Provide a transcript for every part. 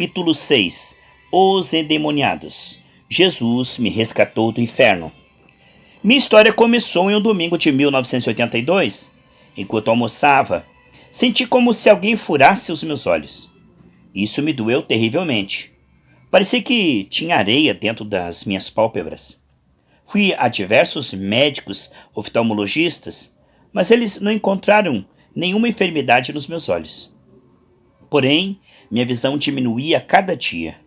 Capítulo 6. Os endemoniados. Jesus me resgatou do inferno. Minha história começou em um domingo de 1982. Enquanto almoçava, senti como se alguém furasse os meus olhos. Isso me doeu terrivelmente. Parecia que tinha areia dentro das minhas pálpebras. Fui a diversos médicos oftalmologistas, mas eles não encontraram nenhuma enfermidade nos meus olhos. Porém, minha visão diminuía a cada dia.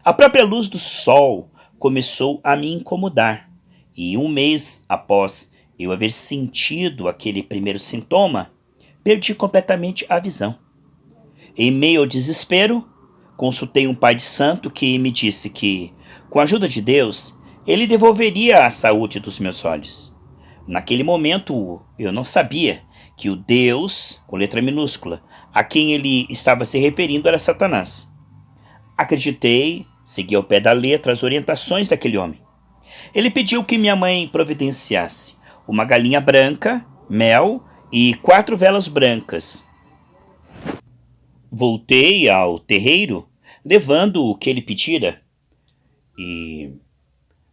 A própria luz do sol começou a me incomodar, e um mês após eu haver sentido aquele primeiro sintoma, perdi completamente a visão. Em meio ao desespero, consultei um pai de santo que me disse que, com a ajuda de Deus, ele devolveria a saúde dos meus olhos. Naquele momento, eu não sabia que o Deus, com letra minúscula, a quem ele estava se referindo era Satanás. Acreditei, segui ao pé da letra as orientações daquele homem. Ele pediu que minha mãe providenciasse uma galinha branca, mel e 4 velas brancas. Voltei ao terreiro, levando o que ele pedira, e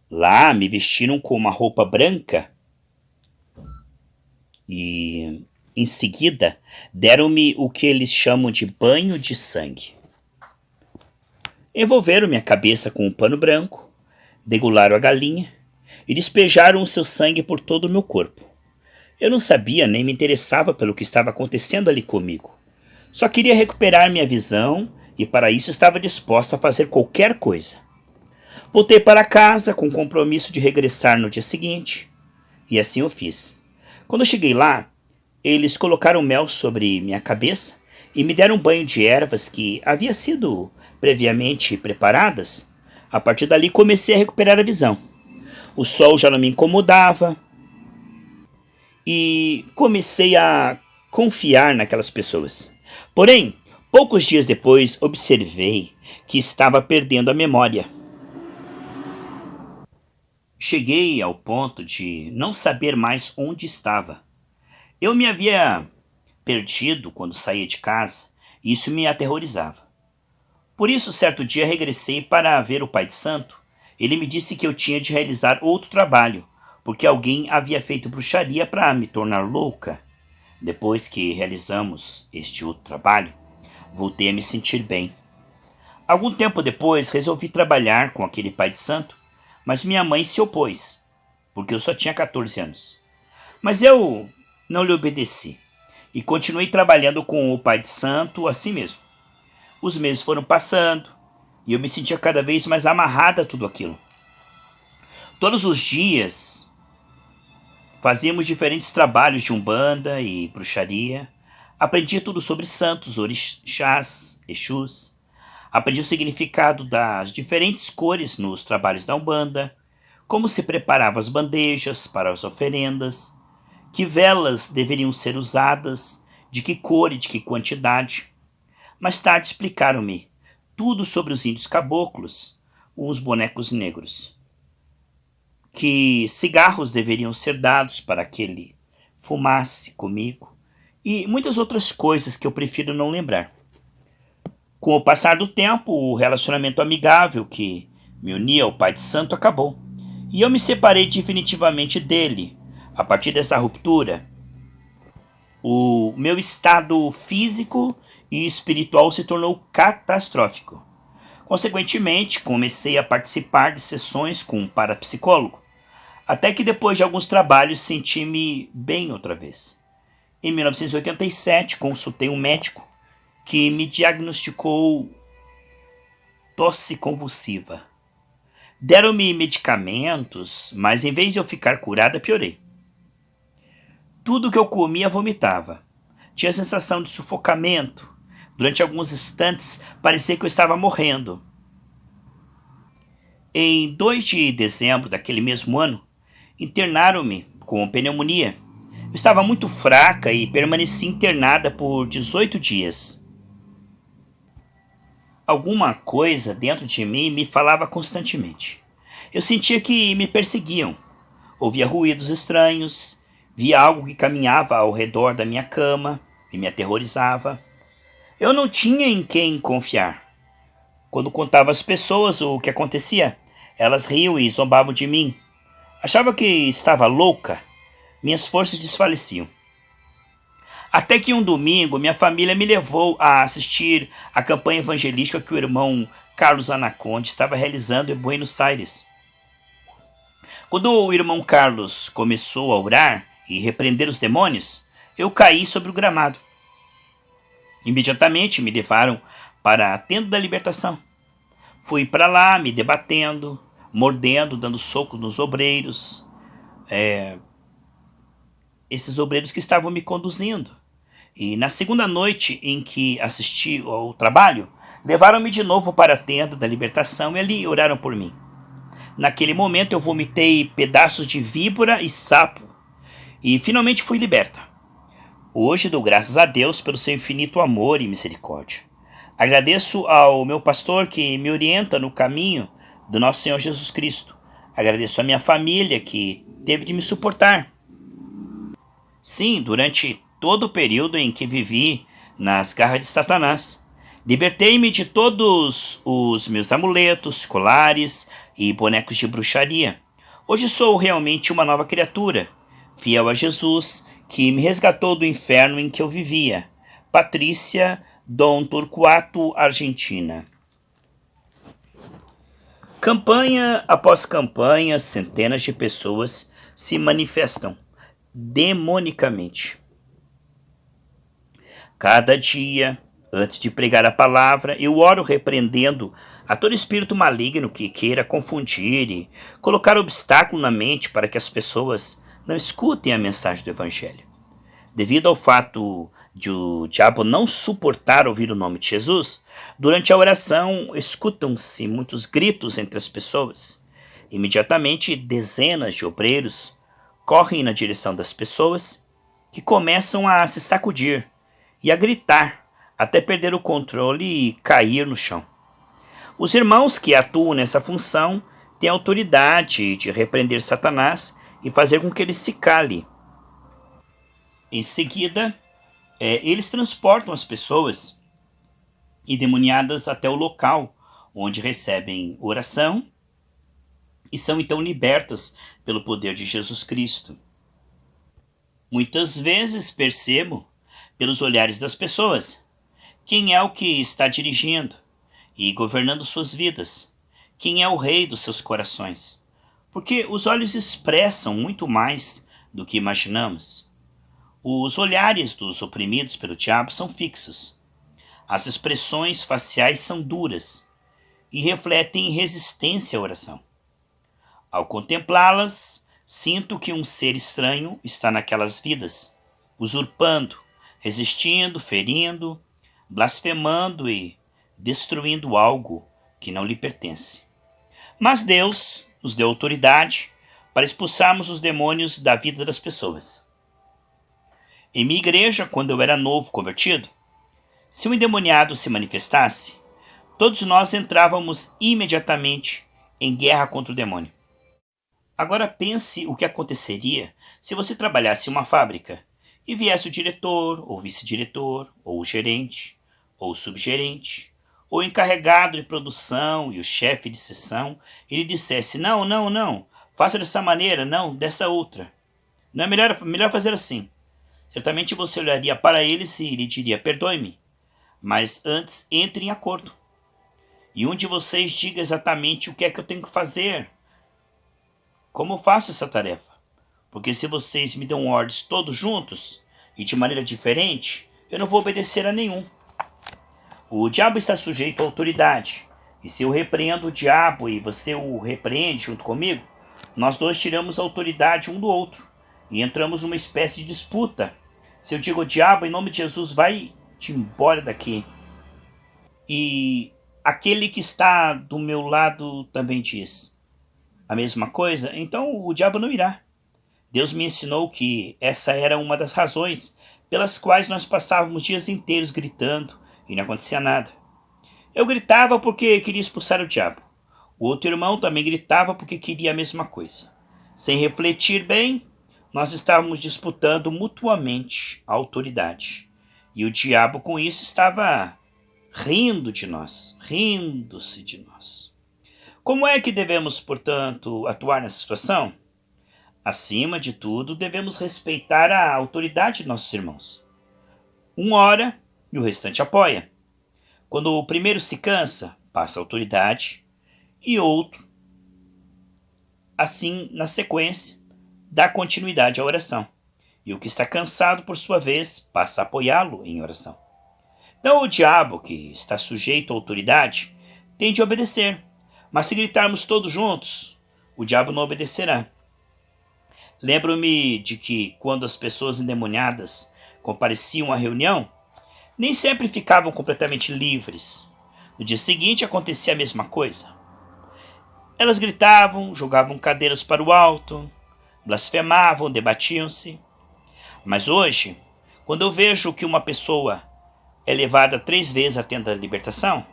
lá me vestiram com uma roupa branca e, em seguida, deram-me o que eles chamam de banho de sangue. Envolveram minha cabeça com um pano branco, degolaram a galinha e despejaram o seu sangue por todo o meu corpo. Eu não sabia nem me interessava pelo que estava acontecendo ali comigo. Só queria recuperar minha visão e para isso estava disposta a fazer qualquer coisa. Voltei para casa com o compromisso de regressar no dia seguinte, e assim eu fiz. Quando eu cheguei lá, eles colocaram mel sobre minha cabeça e me deram um banho de ervas que havia sido previamente preparadas. A partir dali comecei a recuperar a visão. O sol já não me incomodava e comecei a confiar naquelas pessoas. Porém, poucos dias depois observei que estava perdendo a memória. Cheguei ao ponto de não saber mais onde estava. Eu me havia perdido quando saía de casa e isso me aterrorizava. Por isso, certo dia regressei para ver o pai de santo. Ele me disse que eu tinha de realizar outro trabalho, porque alguém havia feito bruxaria para me tornar louca. Depois que realizamos este outro trabalho, voltei a me sentir bem. Algum tempo depois, resolvi trabalhar com aquele pai de santo, mas minha mãe se opôs, porque eu só tinha 14 anos. Mas eu não lhe obedeci e continuei trabalhando com o pai de santo assim mesmo. Os meses foram passando e eu me sentia cada vez mais amarrada a tudo aquilo. Todos os dias fazíamos diferentes trabalhos de umbanda e bruxaria. Aprendi tudo sobre santos, orixás, exus. Aprendi o significado das diferentes cores nos trabalhos da umbanda, como se preparavam as bandejas para as oferendas, que velas deveriam ser usadas, de que cor e de que quantidade. Mais tarde explicaram-me tudo sobre os índios caboclos, os bonecos negros, que cigarros deveriam ser dados para que ele fumasse comigo e muitas outras coisas que eu prefiro não lembrar. Com o passar do tempo, o relacionamento amigável que me unia ao pai de santo acabou e eu me separei definitivamente dele. A partir dessa ruptura, o meu estado físico e espiritual se tornou catastrófico. Consequentemente, comecei a participar de sessões com um parapsicólogo, até que depois de alguns trabalhos senti-me bem outra vez. Em 1987, consultei um médico que me diagnosticou tosse convulsiva. Deram-me medicamentos, mas em vez de eu ficar curada, piorei. Tudo que eu comia vomitava. Tinha a sensação de sufocamento. Durante alguns instantes, parecia que eu estava morrendo. Em 2 de dezembro daquele mesmo ano, internaram-me com pneumonia. Eu estava muito fraca e permaneci internada por 18 dias. Alguma coisa dentro de mim me falava constantemente. Eu sentia que me perseguiam. Ouvia ruídos estranhos, via algo que caminhava ao redor da minha cama e me aterrorizava. Eu não tinha em quem confiar. Quando contava às pessoas o que acontecia, elas riam e zombavam de mim. Achava que estava louca. Minhas forças desfaleciam. Até que um domingo, minha família me levou a assistir a campanha evangelística que o irmão Carlos Anaconda estava realizando em Buenos Aires. Quando o irmão Carlos começou a orar e repreender os demônios, eu caí sobre o gramado. Imediatamente me levaram para a tenda da libertação. Fui para lá me debatendo, mordendo, dando socos nos obreiros. Esses obreiros que estavam me conduzindo. E na segunda noite em que assisti ao trabalho, levaram-me de novo para a tenda da libertação e ali oraram por mim. Naquele momento eu vomitei pedaços de víbora e sapo e finalmente fui liberta. Hoje dou graças a Deus pelo seu infinito amor e misericórdia. Agradeço ao meu pastor que me orienta no caminho do nosso Senhor Jesus Cristo. Agradeço à minha família que teve de me suportar. Sim, durante todo o período em que vivi nas garras de Satanás. Libertei-me de todos os meus amuletos, colares e bonecos de bruxaria. Hoje sou realmente uma nova criatura, fiel a Jesus, que me resgatou do inferno em que eu vivia. Patrícia, Dom Torquato, Argentina. Campanha após campanha, centenas de pessoas se manifestam demonicamente. Cada dia, antes de pregar a palavra, eu oro repreendendo a todo espírito maligno que queira confundir e colocar obstáculo na mente para que as pessoas não escutem a mensagem do Evangelho. Devido ao fato de o diabo não suportar ouvir o nome de Jesus, durante a oração escutam-se muitos gritos entre as pessoas. Imediatamente, dezenas de obreiros correm na direção das pessoas que começam a se sacudir e a gritar até perder o controle e cair no chão. Os irmãos que atuam nessa função têm autoridade de repreender Satanás e fazer com que ele se cale. Em seguida, eles transportam as pessoas endemoniadas até o local onde recebem oração e são então libertas pelo poder de Jesus Cristo. Muitas vezes percebo, pelos olhares das pessoas, quem é o que está dirigindo e governando suas vidas, quem é o rei dos seus corações, porque os olhos expressam muito mais do que imaginamos. Os olhares dos oprimidos pelo diabo são fixos, as expressões faciais são duras e refletem resistência à oração. Ao contemplá-las, sinto que um ser estranho está naquelas vidas, usurpando, resistindo, ferindo, blasfemando e destruindo algo que não lhe pertence. Mas Deus nos deu autoridade para expulsarmos os demônios da vida das pessoas. Em minha igreja, quando eu era novo convertido, se um endemoniado se manifestasse, todos nós entrávamos imediatamente em guerra contra o demônio. Agora pense o que aconteceria se você trabalhasse em uma fábrica e viesse o diretor, ou vice-diretor, ou o gerente, ou o subgerente, ou o encarregado de produção e o chefe de seção, e lhe dissesse, não, faça dessa maneira, não, dessa outra. Não é melhor fazer assim. Certamente você olharia para eles e lhe diria, perdoe-me, mas antes entre em acordo. E um de vocês diga exatamente o que é que eu tenho que fazer. Como eu faço essa tarefa? Porque se vocês me dão ordens todos juntos e de maneira diferente, eu não vou obedecer a nenhum. O diabo está sujeito à autoridade. E se eu repreendo o diabo e você o repreende junto comigo, nós dois tiramos a autoridade um do outro e entramos numa espécie de disputa. Se eu digo ao diabo, em nome de Jesus, vai-te embora daqui. E aquele que está do meu lado também diz a mesma coisa, então o diabo não irá. Deus me ensinou que essa era uma das razões pelas quais nós passávamos dias inteiros gritando e não acontecia nada. Eu gritava porque queria expulsar o diabo. O outro irmão também gritava porque queria a mesma coisa. Sem refletir bem, nós estávamos disputando mutuamente a autoridade. E o diabo com isso estava rindo de nós, rindo-se de nós. Como é que devemos, portanto, atuar nessa situação? Acima de tudo, devemos respeitar a autoridade de nossos irmãos. Um ora e o restante apoia. Quando o primeiro se cansa, passa a autoridade, e outro, assim, na sequência, dá continuidade à oração. E o que está cansado, por sua vez, passa a apoiá-lo em oração. Então o diabo, que está sujeito à autoridade, tem de obedecer. Mas se gritarmos todos juntos, o diabo não obedecerá. Lembro-me de que, quando as pessoas endemoniadas compareciam à reunião, nem sempre ficavam completamente livres. No dia seguinte acontecia a mesma coisa. Elas gritavam, jogavam cadeiras para o alto, blasfemavam, debatiam-se. Mas hoje, quando eu vejo que uma pessoa é levada 3 vezes à tenda da libertação,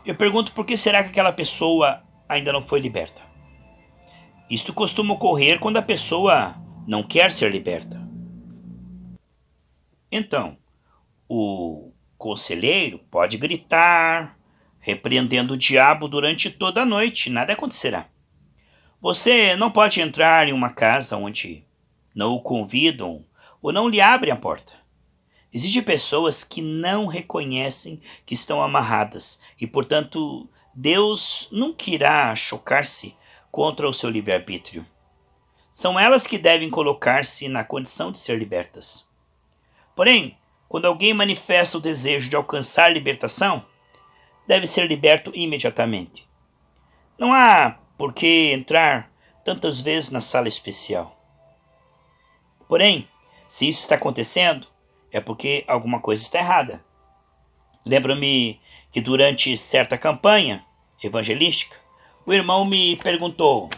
eu pergunto por que será que aquela pessoa ainda não foi liberta. Isto costuma ocorrer quando a pessoa não quer ser liberta. Então, o conselheiro pode gritar, repreendendo o diabo durante toda a noite, nada acontecerá. Você não pode entrar em uma casa onde não o convidam ou não lhe abrem a porta. Existem pessoas que não reconhecem que estão amarradas e, portanto, Deus nunca irá chocar-se contra o seu livre-arbítrio. São elas que devem colocar-se na condição de ser libertas. Porém, quando alguém manifesta o desejo de alcançar libertação, deve ser liberto imediatamente. Não há por que entrar tantas vezes na sala especial. Porém, se isso está acontecendo, é porque alguma coisa está errada. Lembro-me que durante certa campanha evangelística, o irmão me perguntou: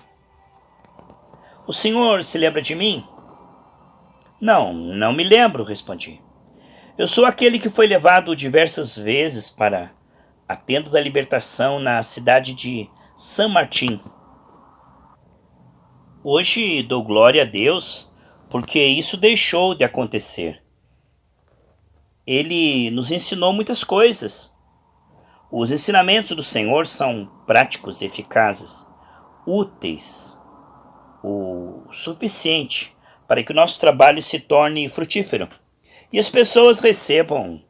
"O senhor se lembra de mim?" Não me lembro", respondi. "Eu sou aquele que foi levado diversas vezes para a tenda da libertação na cidade de San Martín. Hoje dou glória a Deus porque isso deixou de acontecer. Ele nos ensinou muitas coisas. Os ensinamentos do Senhor são práticos e eficazes, úteis o suficiente para que o nosso trabalho se torne frutífero e as pessoas recebam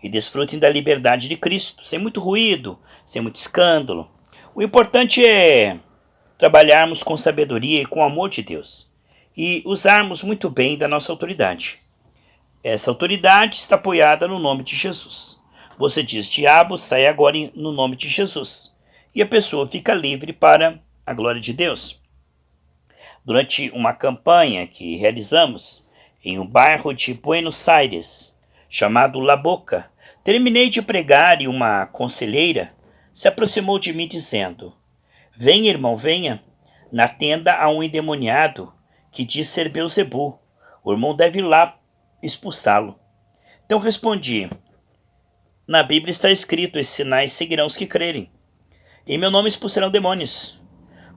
e desfrutem da liberdade de Cristo, sem muito ruído, sem muito escândalo. O importante é trabalharmos com sabedoria e com amor de Deus e usarmos muito bem da nossa autoridade. Essa autoridade está apoiada no nome de Jesus. Você diz: "Diabo, sai agora no nome de Jesus." E a pessoa fica livre para a glória de Deus. Durante uma campanha que realizamos em um bairro de Buenos Aires, chamado La Boca, terminei de pregar e uma conselheira se aproximou de mim dizendo: "Venha, irmão, venha. Na tenda há um endemoniado que diz ser Beelzebul. O irmão deve ir lá expulsá-lo." Então respondi: "Na Bíblia está escrito: esses sinais seguirão os que crerem. Em meu nome expulsarão demônios.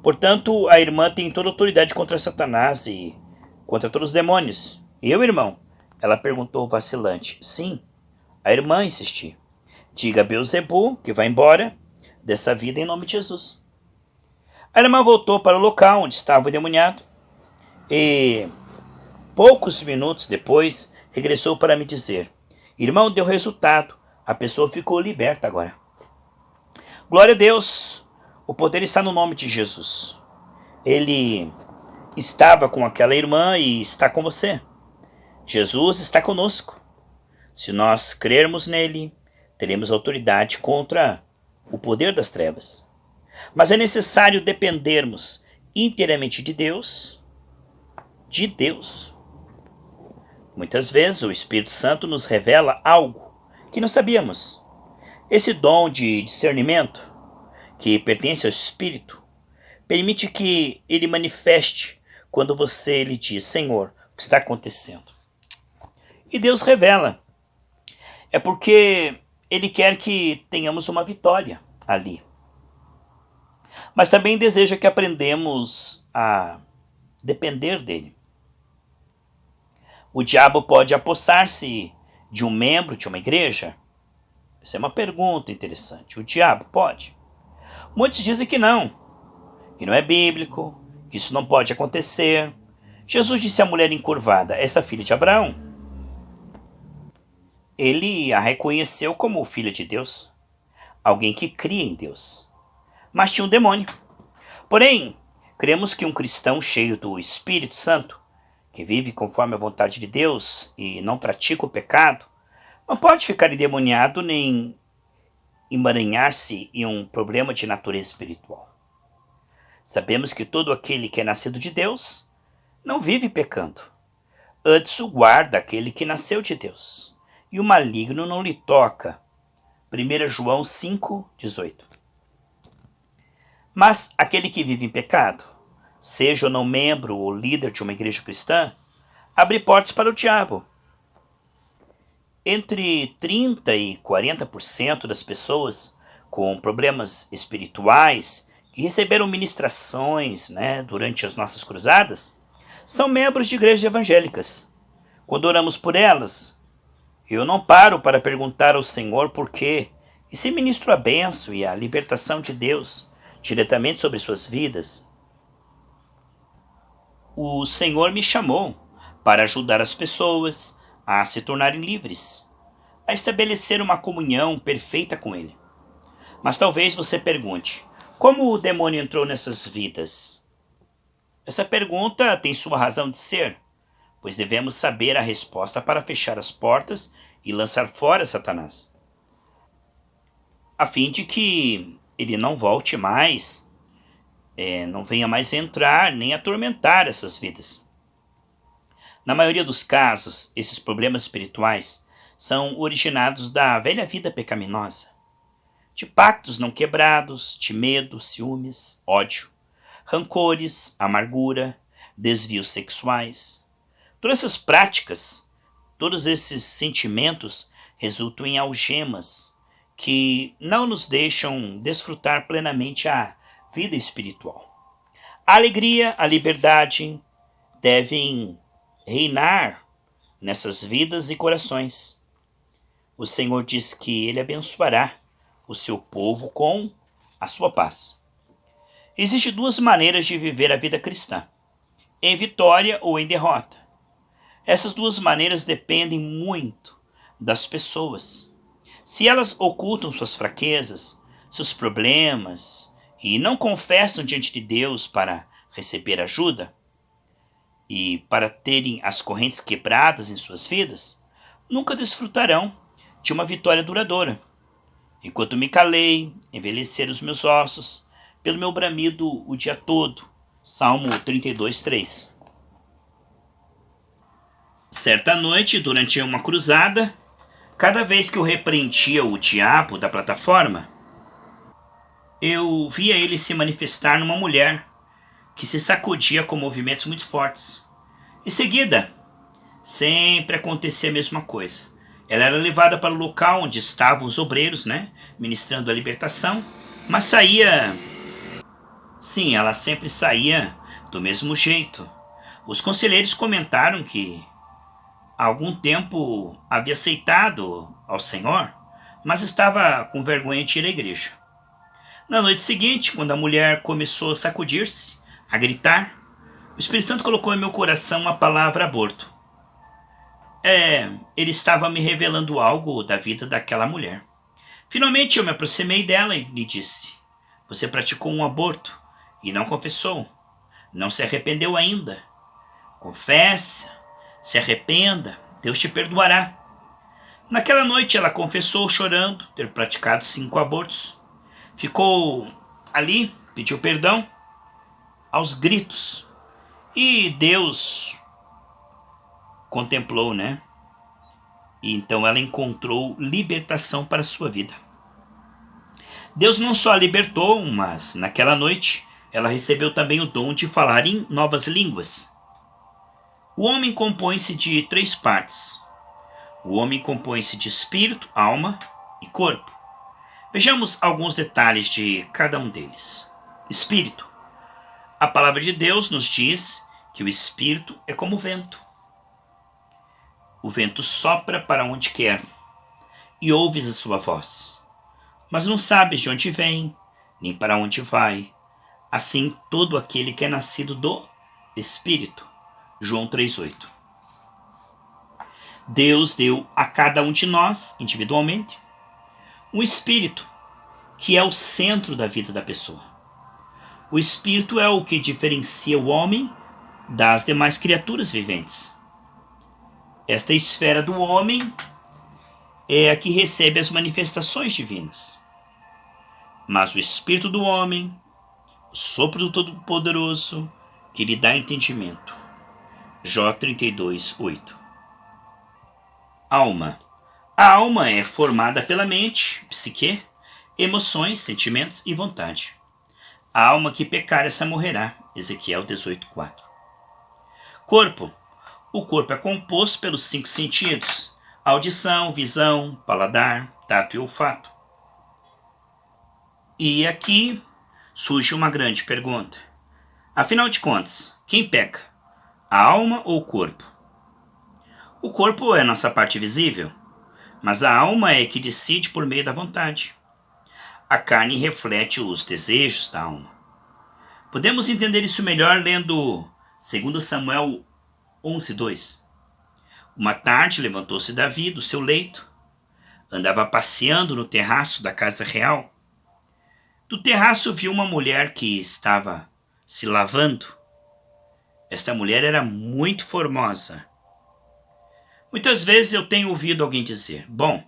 Portanto, a irmã tem toda a autoridade contra Satanás e contra todos os demônios." "Eu, irmão?" ela perguntou vacilante. "Sim." A irmã insistiu: "Diga a Beelzebul que vai embora dessa vida em nome de Jesus." A irmã voltou para o local onde estava o endemoniado e, poucos minutos depois, regressou para me dizer: "Irmão, deu resultado. A pessoa ficou liberta agora." Glória a Deus! O poder está no nome de Jesus. Ele estava com aquela irmã e está com você. Jesus está conosco. Se nós crermos nele, teremos autoridade contra o poder das trevas. Mas é necessário dependermos inteiramente de Deus. De Deus. Muitas vezes o Espírito Santo nos revela algo que não sabíamos. Esse dom de discernimento, que pertence ao Espírito, permite que ele manifeste quando você lhe diz: "Senhor, o que está acontecendo?" E Deus revela. É porque ele quer que tenhamos uma vitória ali. Mas também deseja que aprendemos a depender dele. O diabo pode apossar-se de um membro de uma igreja, Essa é uma pergunta interessante. O diabo pode? Muitos dizem que não é bíblico, que isso não pode acontecer. Jesus disse à mulher encurvada, essa filha de Abraão. Ele a reconheceu como filha de Deus, alguém que cria em Deus. Mas tinha um demônio. Porém, cremos que um cristão cheio do Espírito Santo, que vive conforme a vontade de Deus e não pratica o pecado, não pode ficar endemoniado nem emaranhar-se em um problema de natureza espiritual. Sabemos que todo aquele que é nascido de Deus não vive pecando. Antes o guarda aquele que nasceu de Deus, e o maligno não lhe toca. 1 João 5,18. Mas aquele que vive em pecado, seja ou não membro ou líder de uma igreja cristã, abre portas para o diabo. Entre 30% e 40% das pessoas com problemas espirituais que receberam ministrações, durante as nossas cruzadas, são membros de igrejas evangélicas. Quando oramos por elas, eu não paro para perguntar ao Senhor por quê, e se ministro a bênção e a libertação de Deus diretamente sobre suas vidas. O Senhor me chamou para ajudar as pessoas a se tornarem livres, a estabelecer uma comunhão perfeita com Ele. Mas talvez você pergunte, como o demônio entrou nessas vidas? Essa pergunta tem sua razão de ser, pois devemos saber a resposta para fechar as portas e lançar fora Satanás, a fim de que ele não volte mais, não venha mais entrar nem atormentar essas vidas. Na maioria dos casos, esses problemas espirituais são originados da velha vida pecaminosa, de pactos não quebrados, de medo, ciúmes, ódio, rancores, amargura, desvios sexuais. Todas essas práticas, todos esses sentimentos resultam em algemas que não nos deixam desfrutar plenamente a vida espiritual. A alegria, a liberdade devem reinar nessas vidas e corações. O Senhor diz que Ele abençoará o seu povo com a sua paz. Existem duas maneiras de viver a vida cristã, em vitória ou em derrota. Essas duas maneiras dependem muito das pessoas. Se elas ocultam suas fraquezas, seus problemas e não confessam diante de Deus para receber ajuda e para terem as correntes quebradas em suas vidas, nunca desfrutarão de uma vitória duradoura. Enquanto me calei, envelheceram os meus ossos, pelo meu bramido o dia todo. Salmo 32:3. Certa noite, durante uma cruzada, cada vez que eu repreendia o diabo da plataforma, eu via ele se manifestar numa mulher que se sacudia com movimentos muito fortes. Em seguida, sempre acontecia a mesma coisa. Ela era levada para o local onde estavam os obreiros, ministrando a libertação, mas saía... Sim, ela sempre saía do mesmo jeito. Os conselheiros comentaram que há algum tempo havia aceitado ao Senhor, mas estava com vergonha de ir à igreja. Na noite seguinte, quando a mulher começou a sacudir-se, a gritar, o Espírito Santo colocou em meu coração a palavra aborto. Ele estava me revelando algo da vida daquela mulher. Finalmente eu me aproximei dela e lhe disse, você praticou um aborto e não confessou, não se arrependeu ainda. Confesse, se arrependa, Deus te perdoará. Naquela noite ela confessou chorando ter praticado 5 abortos. Ficou ali, pediu perdão, aos gritos. E Deus contemplou, E então ela encontrou libertação para a sua vida. Deus não só a libertou, mas naquela noite ela recebeu também o dom de falar em novas línguas. O homem compõe-se de 3 partes. O homem compõe-se de espírito, alma e corpo. Vejamos alguns detalhes de cada um deles. Espírito. A palavra de Deus nos diz que o espírito é como o vento. O vento sopra para onde quer. e ouves a sua voz, mas não sabes de onde vem, nem para onde vai. Assim todo aquele que é nascido do Espírito. João 3,8. Deus deu a cada um de nós, individualmente, um Espírito, que é o centro da vida da pessoa. O Espírito é o que diferencia o homem das demais criaturas viventes. Esta esfera do homem é a que recebe as manifestações divinas. Mas o Espírito do homem, o sopro do Todo-Poderoso, que lhe dá entendimento. Jó 32:8. Alma. A alma é formada pela mente, psique, emoções, sentimentos e vontade. A alma que pecar, essa morrerá. Ezequiel 18:4. Corpo. O corpo é composto pelos 5 sentidos: audição, visão, paladar, tato e olfato. E aqui surge uma grande pergunta. Afinal de contas, quem peca? A alma ou o corpo? O corpo é nossa parte visível, mas a alma é que decide por meio da vontade. A carne reflete os desejos da alma. Podemos entender isso melhor lendo 2 Samuel 11:2. Uma tarde levantou-se Davi do seu leito, andava passeando no terraço da casa real. Do terraço viu uma mulher que estava se lavando. Esta mulher era muito formosa. Muitas vezes eu tenho ouvido alguém dizer: bom,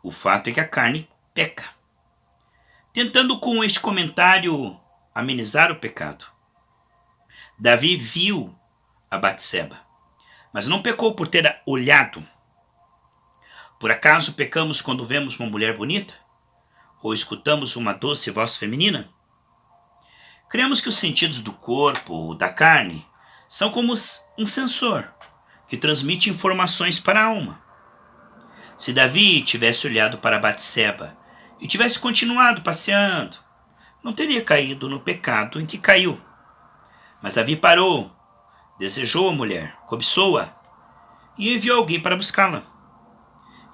o fato é que a carne peca, tentando com este comentário amenizar o pecado. Davi viu a Batseba, mas não pecou por ter olhado. Por acaso pecamos quando vemos uma mulher bonita? Ou escutamos uma doce voz feminina? Cremos que os sentidos do corpo ou da carne são como um sensor que transmite informações para a alma. Se Davi tivesse olhado para Batseba e tivesse continuado passeando, não teria caído no pecado em que caiu. Mas Davi parou, desejou a mulher, cobiçou-a e enviou alguém para buscá-la.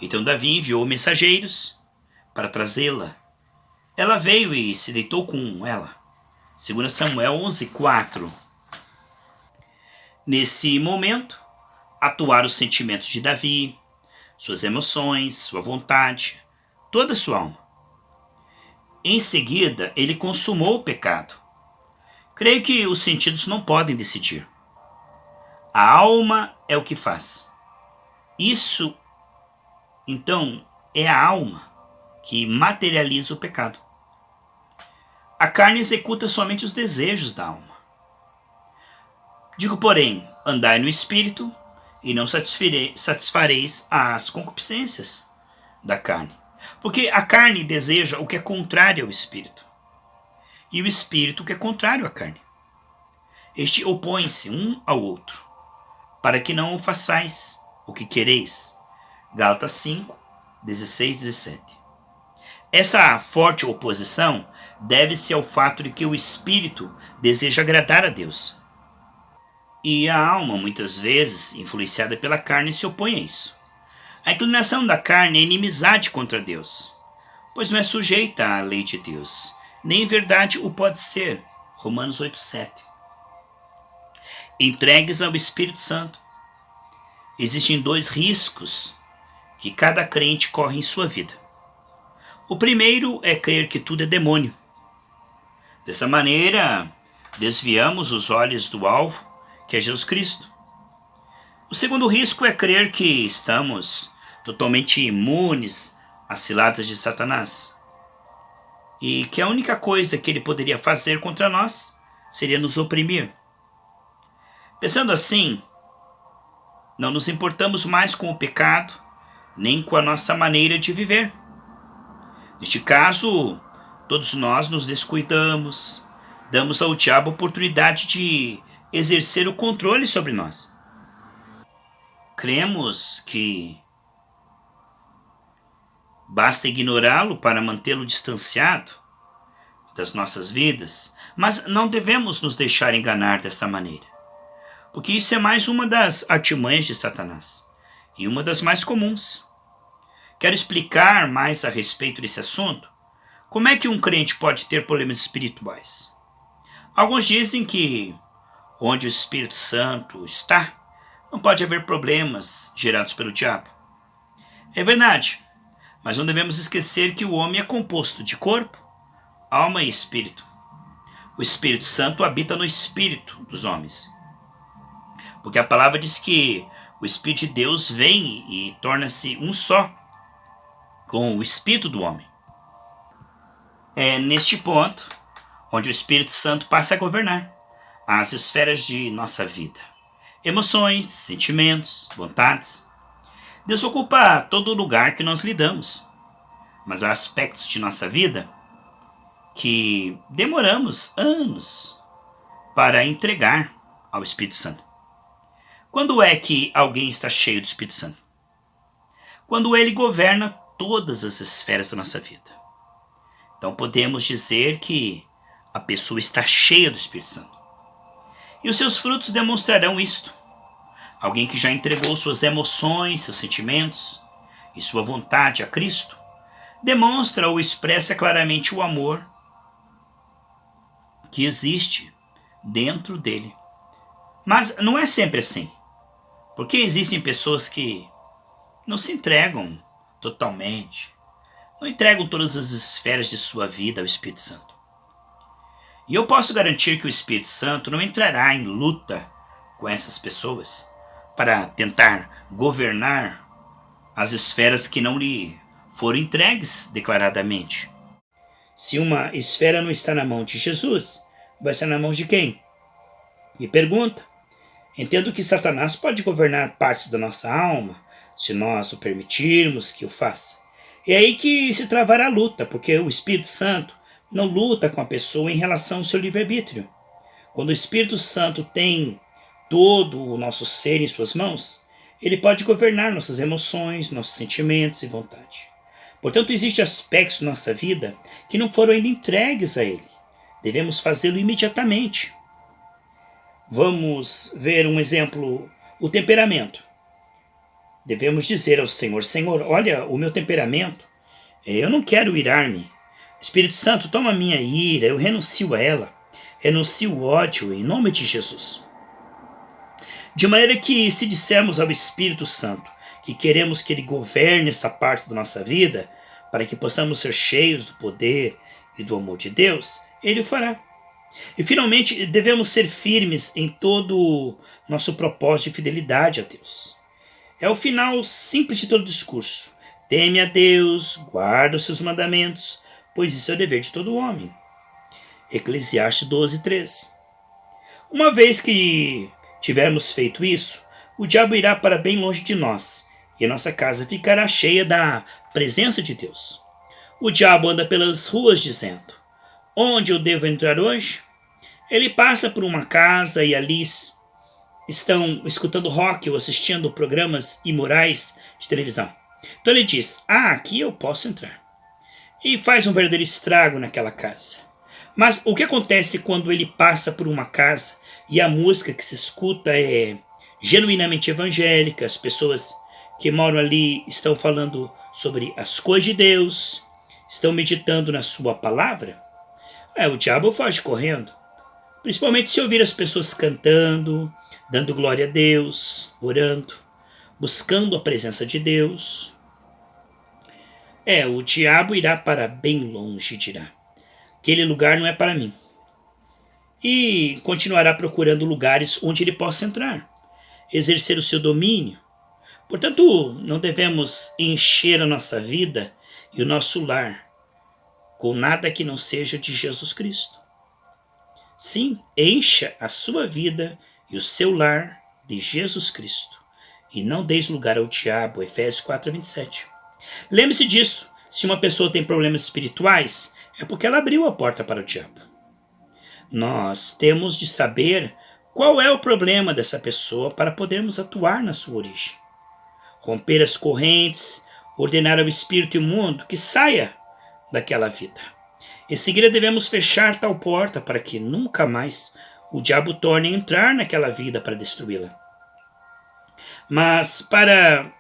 Então Davi enviou mensageiros para trazê-la. Ela veio e se deitou com ela. 2 Samuel 11:4. Nesse momento, atuaram os sentimentos de Davi, suas emoções, sua vontade, toda a sua alma. Em seguida, ele consumou o pecado. Creio que os sentidos não podem decidir. A alma é o que faz. Isso, então, é a alma que materializa o pecado. A carne executa somente os desejos da alma. Digo, porém, andai no Espírito e não satisfareis as concupiscências da carne. Porque a carne deseja o que é contrário ao Espírito, e o Espírito o que é contrário à carne. Este opõe-se um ao outro, para que não o façais o que quereis. Gálatas 5:16-17. Essa forte oposição deve-se ao fato de que o Espírito deseja agradar a Deus. E a alma, muitas vezes, influenciada pela carne, se opõe a isso. A inclinação da carne é inimizade contra Deus, pois não é sujeita à lei de Deus, nem em verdade o pode ser. Romanos 8:7. Entregues ao Espírito Santo. Existem 2 riscos que cada crente corre em sua vida. O primeiro é crer que tudo é demônio. Dessa maneira, desviamos os olhos do alvo, que é Jesus Cristo. O segundo risco é crer que estamos totalmente imunes às ciladas de Satanás, e que a única coisa que ele poderia fazer contra nós seria nos oprimir. Pensando assim, não nos importamos mais com o pecado, nem com a nossa maneira de viver. Neste caso, todos nós nos descuidamos, damos ao diabo a oportunidade de exercer o controle sobre nós. Cremos que basta ignorá-lo para mantê-lo distanciado das nossas vidas, mas não devemos nos deixar enganar dessa maneira, porque isso é mais uma das artimanhas de Satanás, e uma das mais comuns. Quero explicar mais a respeito desse assunto. Como é que um crente pode ter problemas espirituais? Alguns dizem que onde o Espírito Santo está, não pode haver problemas gerados pelo diabo. É verdade, mas não devemos esquecer que o homem é composto de corpo, alma e espírito. O Espírito Santo habita no espírito dos homens. Porque a palavra diz que o Espírito de Deus vem e torna-se um só com o espírito do homem. É neste ponto onde o Espírito Santo passa a governar as esferas de nossa vida. Emoções, sentimentos, vontades. Deus ocupa todo o lugar que nós lidamos. Mas há aspectos de nossa vida que demoramos anos para entregar ao Espírito Santo. Quando é que alguém está cheio do Espírito Santo? Quando ele governa todas as esferas da nossa vida. Então podemos dizer que a pessoa está cheia do Espírito Santo. E os seus frutos demonstrarão isto. Alguém que já entregou suas emoções, seus sentimentos e sua vontade a Cristo, demonstra ou expressa claramente o amor que existe dentro dele. Mas não é sempre assim. Porque existem pessoas que não se entregam totalmente, não entregam todas as esferas de sua vida ao Espírito Santo. E eu posso garantir que o Espírito Santo não entrará em luta com essas pessoas para tentar governar as esferas que não lhe foram entregues declaradamente. Se uma esfera não está na mão de Jesus, vai estar na mão de quem? E pergunta. Entendo que Satanás pode governar partes da nossa alma, se nós o permitirmos que o faça. É aí que se travará a luta, porque o Espírito Santo não luta com a pessoa em relação ao seu livre-arbítrio. Quando o Espírito Santo tem todo o nosso ser em suas mãos, ele pode governar nossas emoções, nossos sentimentos e vontade. Portanto, existem aspectos da nossa vida que não foram ainda entregues a ele. Devemos fazê-lo imediatamente. Vamos ver um exemplo, o temperamento. Devemos dizer ao Senhor, Senhor, olha o meu temperamento, eu não quero irar-me. Espírito Santo, toma minha ira, eu renuncio a ela, renuncio o ódio em nome de Jesus. De maneira que, se dissermos ao Espírito Santo que queremos que ele governe essa parte da nossa vida, para que possamos ser cheios do poder e do amor de Deus, ele o fará. E finalmente devemos ser firmes em todo o nosso propósito de fidelidade a Deus. É o final simples de todo o discurso. Teme a Deus, guarda os seus mandamentos, pois isso é o dever de todo homem. Eclesiastes 12:3. Uma vez que tivermos feito isso, o diabo irá para bem longe de nós, e a nossa casa ficará cheia da presença de Deus. O diabo anda pelas ruas dizendo, onde eu devo entrar hoje? Ele passa por uma casa e ali estão escutando rock ou assistindo programas imorais de televisão. Então ele diz, aqui eu posso entrar. E faz um verdadeiro estrago naquela casa. Mas o que acontece quando ele passa por uma casa e a música que se escuta é genuinamente evangélica, as pessoas que moram ali estão falando sobre as coisas de Deus, estão meditando na sua palavra? O diabo foge correndo. Principalmente se ouvir as pessoas cantando, dando glória a Deus, orando, buscando a presença de Deus. O diabo irá para bem longe e dirá, aquele lugar não é para mim. E continuará procurando lugares onde ele possa entrar, exercer o seu domínio. Portanto, não devemos encher a nossa vida e o nosso lar com nada que não seja de Jesus Cristo. Sim, encha a sua vida e o seu lar de Jesus Cristo. E não deis lugar ao diabo, Efésios 4:27. Lembre-se disso, se uma pessoa tem problemas espirituais, é porque ela abriu a porta para o diabo. Nós temos de saber qual é o problema dessa pessoa para podermos atuar na sua origem. Romper as correntes, ordenar ao espírito imundo que saia daquela vida. Em seguida devemos fechar tal porta para que nunca mais o diabo torne a entrar naquela vida para destruí-la. Mas para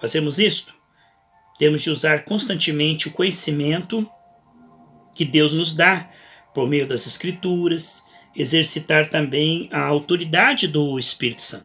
fazermos isto, Temos de usar constantemente o conhecimento que Deus nos dá por meio das Escrituras, exercitar também a autoridade do Espírito Santo.